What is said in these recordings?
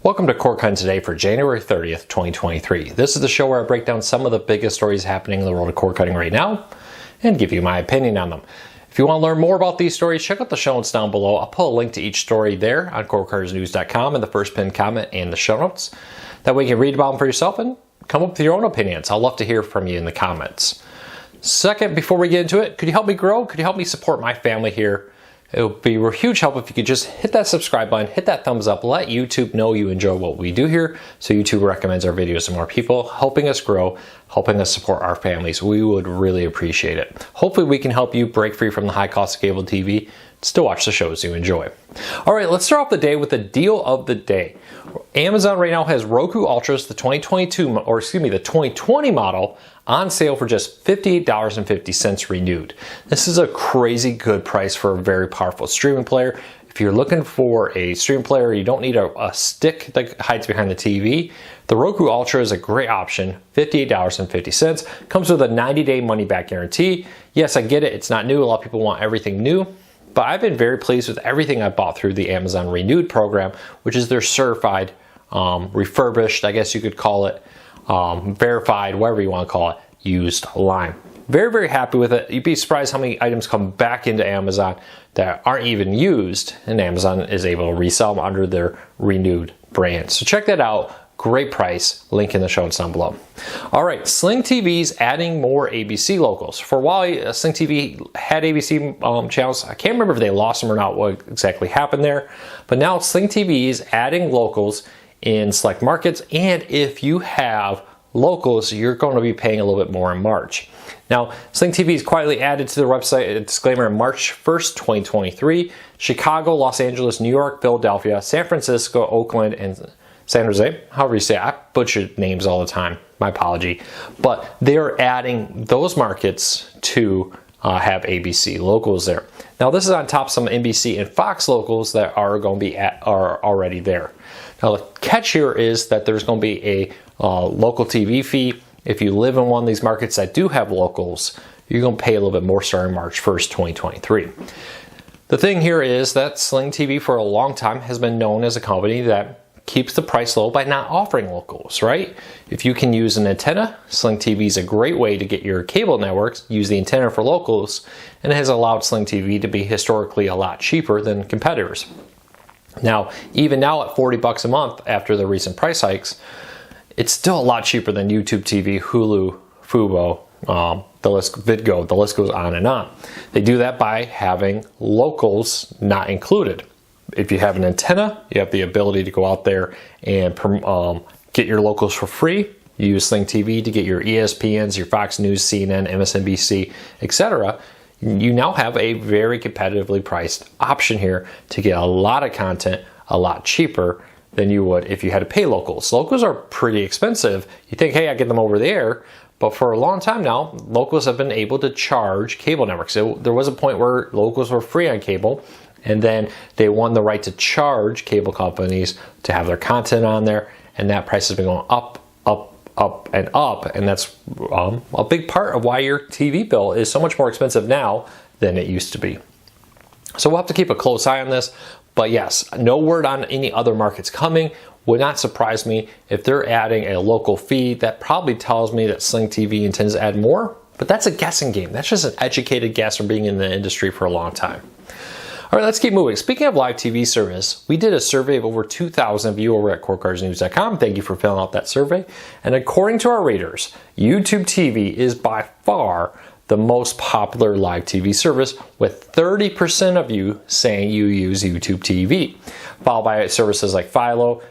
Welcome to Cord Cutting Today for January 30th, 2023. This is the show where I break down some of the biggest stories happening in the world of cord cutting right now and give you my opinion on them. If you want to learn more about these stories, check out the show notes down below. I'll put a link to each story there on cordcuttersnews.com in the first pinned comment and the show notes. That way you can read about them for yourself and come up with your own opinions. I'd love to hear from you in the comments. Second, before we get into it, could you help me grow? Could you help me support my family here? It would be a huge help if you could just hit that subscribe button, hit that thumbs up, let YouTube know you enjoy what we do here so YouTube recommends our videos to more people, helping us grow, helping us support our families. We would really appreciate it. Hopefully we can help you break free from the high cost of cable TV, still watch the shows you enjoy. All right, let's start off the day with the deal of the day. Amazon right now has Roku Ultras, the 2020 model, on sale for just $58.50 renewed. This is a crazy good price for a very powerful streaming player. If you're looking for a streaming player, you don't need a stick that hides behind the TV, the Roku Ultra is a great option, $58.50. Comes with a 90-day money-back guarantee. Yes, I get it, it's not new. A lot of people want everything new. But I've been very pleased with everything I bought through the Amazon Renewed program, which is their certified, refurbished, I guess you could call it, verified, whatever you want to call it, used line. Very, very happy with it. You'd be surprised how many items come back into Amazon that aren't even used, and Amazon is able to resell them under their Renewed brand. So check that out. Great price. Link in the show notes down below. All right, Sling TV's adding more ABC locals. For a while, Sling TV had ABC channels. I can't remember if they lost them or not, what exactly happened there. But now Sling TV is adding locals in select markets, and if you have locals, you're going to be paying a little bit more in March. Now, Sling TV is quietly added to their website a disclaimer on March 1st, 2023. Chicago, Los Angeles, New York, Philadelphia, San Francisco, Oakland, and San Jose, however you say it. I butcher names all the time, my apology. But they're adding those markets to have ABC locals there. Now this is on top of some NBC and Fox locals that are going to be are already there. Now the catch here is that there's going to be a local TV fee. If you live in one of these markets that do have locals, you're going to pay a little bit more starting March 1st, 2023. The thing here is that Sling TV for a long time has been known as a company that keeps the price low by not offering locals, right? If you can use an antenna, Sling TV is a great way to get your cable networks, use the antenna for locals, and it has allowed Sling TV to be historically a lot cheaper than competitors. Now, even now at $40 a month after the recent price hikes, it's still a lot cheaper than YouTube TV, Hulu, Fubo, VidGo, the list goes on and on. They do that by having locals not included. If you have an antenna, you have the ability to go out there and get your locals for free. You use Sling TV to get your ESPNs, your Fox News, CNN, MSNBC, etc. You now have a very competitively priced option here to get a lot of content a lot cheaper than you would if you had to pay locals. Locals are pretty expensive. You think, hey, I get them over the air. But for a long time now, locals have been able to charge cable networks. There was a point where locals were free on cable, and then they won the right to charge cable companies to have their content on there, and that price has been going up, and that's a big part of why your TV bill is so much more expensive now than it used to be. So we'll have to keep a close eye on this, but yes, no word on any other markets coming. Would not surprise me if they're adding a local fee. That probably tells me that Sling TV intends to add more, but that's a guessing game. That's just an educated guess from being in the industry for a long time. All right, let's keep moving. Speaking of live TV service, we did a survey of over 2,000 of you over at cordcuttersnews.com. Thank you for filling out that survey. And according to our readers, YouTube TV is by far the most popular live TV service, with 30% of you saying you use YouTube TV, followed by services like Philo,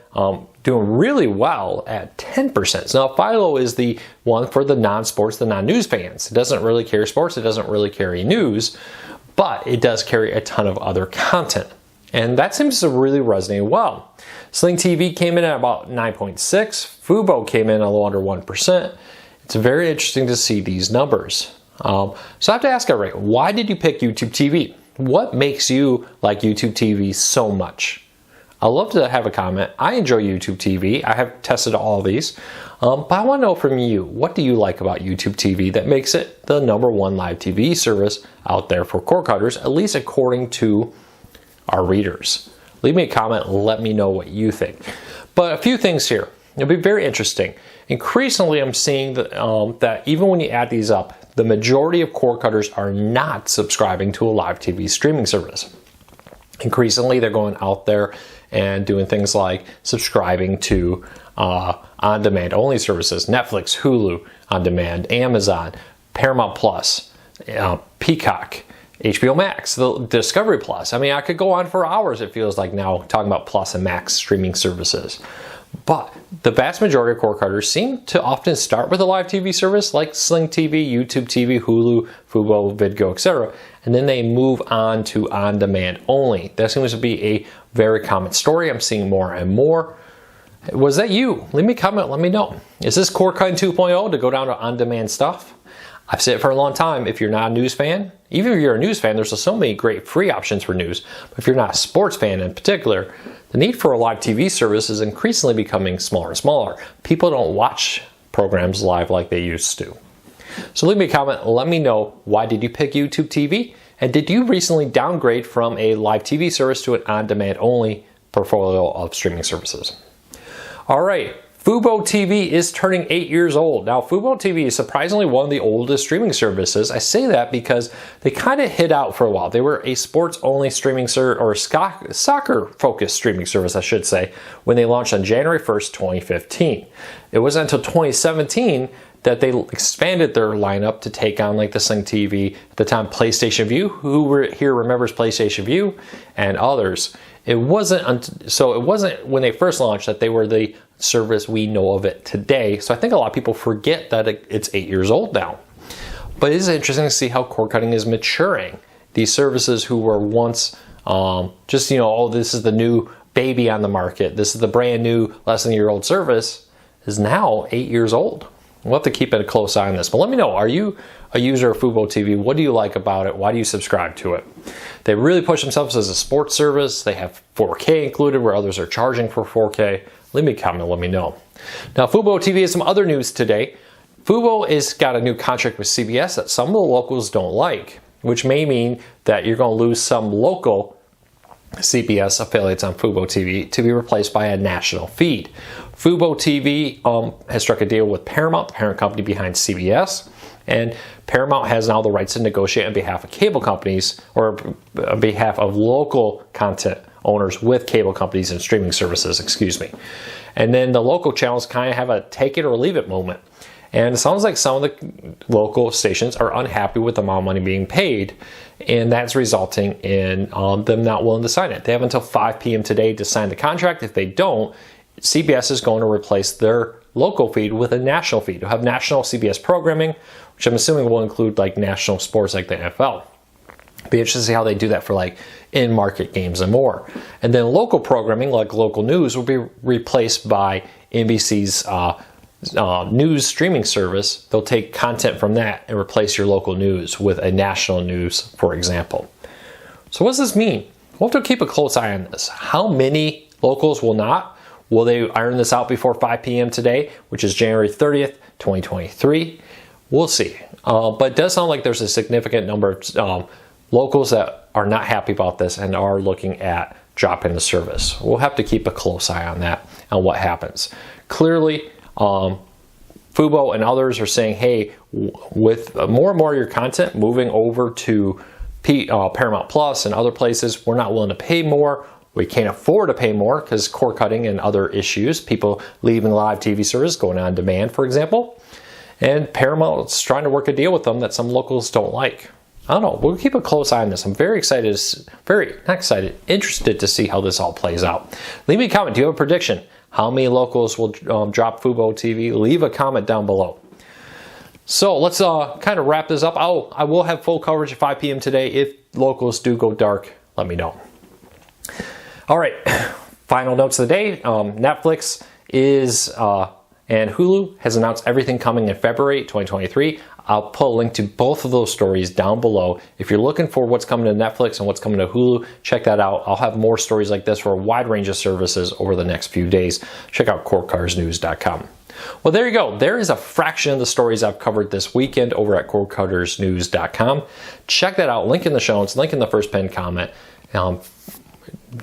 doing really well at 10%. So now Philo is the one for the non-sports, the non-news fans. It doesn't really carry sports, it doesn't really carry news, but it does carry a ton of other content. And that seems to really resonate well. Sling TV came in at about 9.6. Fubo came in a little under 1%. It's very interesting to see these numbers. So I have to ask everybody, why did you pick YouTube TV? What makes you like YouTube TV so much? I'd love to have a comment. I enjoy YouTube TV. I have tested all of these. But I want to know from you, what do you like about YouTube TV that makes it the #1 live TV service out there for cord cutters, at least according to our readers? Leave me a comment and let me know what you think. But a few things here. It'll be very interesting. Increasingly, I'm seeing that even when you add these up, the majority of cord cutters are not subscribing to a live TV streaming service. Increasingly, they're going out there and doing things like subscribing to on-demand only services, Netflix, Hulu on demand, Amazon, Paramount Plus, Peacock, HBO Max, the Discovery Plus. I mean, I could go on for hours, it feels like now, talking about Plus and Max streaming services. But the vast majority of cord cutters seem to often start with a live TV service like Sling TV, YouTube TV, Hulu, Fubo, Vidgo, etc. And then they move on to on-demand only. That seems to be a very common story. I'm seeing more and more. Was that you? Leave me a comment, let me know. Is this cord cutting 2.0 to go down to on-demand stuff? I've said it for a long time. If you're not a news fan, even if you're a news fan, there's so many great free options for news. But if you're not a sports fan in particular, the need for a live TV service is increasingly becoming smaller and smaller. People don't watch programs live like they used to. So leave me a comment. Let me know, why did you pick YouTube TV? And did you recently downgrade from a live TV service to an on-demand only portfolio of streaming services? All right. FuboTV is turning 8 years old. Now, FuboTV is surprisingly one of the oldest streaming services. I say that because they kind of hid out for a while. They were a sports-only streaming service, or soccer-focused streaming service, I should say, when they launched on January 1st, 2015. It wasn't until 2017 that they expanded their lineup to take on like the Sling TV, at the time PlayStation Vue. Who here remembers PlayStation Vue, and others. It wasn't when they first launched that they were the service we know of it today. So I think a lot of people forget that it's 8 years old now. But it is interesting to see how cord cutting is maturing. These services who were once just, oh, this is the new baby on the market, this is the brand new less than a year old service, is now 8 years old. We'll have to keep a close eye on this. But let me know, are you a user of FuboTV? What do you like about it? Why do you subscribe to it? They really push themselves as a sports service. They have 4K included where others are charging for 4K. Leave me a comment, let me know. Now, FuboTV has some other news today. Fubo has got a new contract with CBS that some of the locals don't like, which may mean that you're going to lose some local CBS affiliates on FuboTV to be replaced by a national feed. FuboTV has struck a deal with Paramount, the parent company behind CBS, and Paramount has now the rights to negotiate on behalf of cable companies, or on behalf of local content owners with cable companies and streaming services, And then the local channels kind of have a take it or leave it moment. And it sounds like some of the local stations are unhappy with the amount of money being paid, and that's resulting in them not willing to sign it. They have until 5 p.m. today to sign the contract. If they don't, CBS is going to replace their local feed with a national feed. You'll have national CBS programming, which I'm assuming will include like national sports like the NFL. Be interested to see how they do that for like in-market games and more. And then local programming like local news will be replaced by NBC's news streaming service. They'll take content from that and replace your local news with a national news, for example. So what does this mean? We'll have to keep a close eye on this. How many locals will not? Will they iron this out before 5 p.m. today, which is January 30th, 2023? We'll see. But it does sound like there's a significant number of locals that are not happy about this and are looking at dropping the service. We'll have to keep a close eye on that and what happens. Clearly, Fubo and others are saying, hey, with more and more of your content moving over to Paramount Plus and other places, we're not willing to pay more. We can't afford to pay more because cord cutting and other issues, people leaving live TV service, going on demand, for example. And Paramount's trying to work a deal with them that some locals don't like. I don't know. We'll keep a close eye on this. I'm very excited, interested to see how this all plays out. Leave me a comment. Do you have a prediction? How many locals will drop FuboTV? Leave a comment down below. So let's kind of wrap this up. I will have full coverage at 5 p.m. today. If locals do go dark, let me know. All right, final notes of the day. Netflix and Hulu has announced everything coming in February 2023. I'll put a link to both of those stories down below. If you're looking for what's coming to Netflix and what's coming to Hulu, check that out. I'll have more stories like this for a wide range of services over the next few days. Check out cordcuttersnews.com. Well, there you go. There is a fraction of the stories I've covered this weekend over at cordcuttersnews.com. Check that out. Link in the show notes, link in the first pinned comment.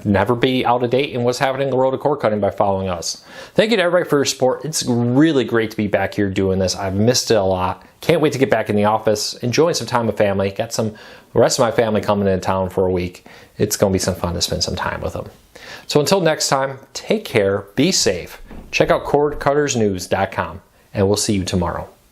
never be out of date in what's happening in the world of cord cutting by following us. Thank you to everybody for your support. It's really great to be back here doing this. I've missed it a lot. Can't wait to get back in the office, enjoying some time with family. Got the rest of my family coming into town for a week. It's going to be some fun to spend some time with them. So until next time, take care, be safe. Check out cordcuttersnews.com, and we'll see you tomorrow.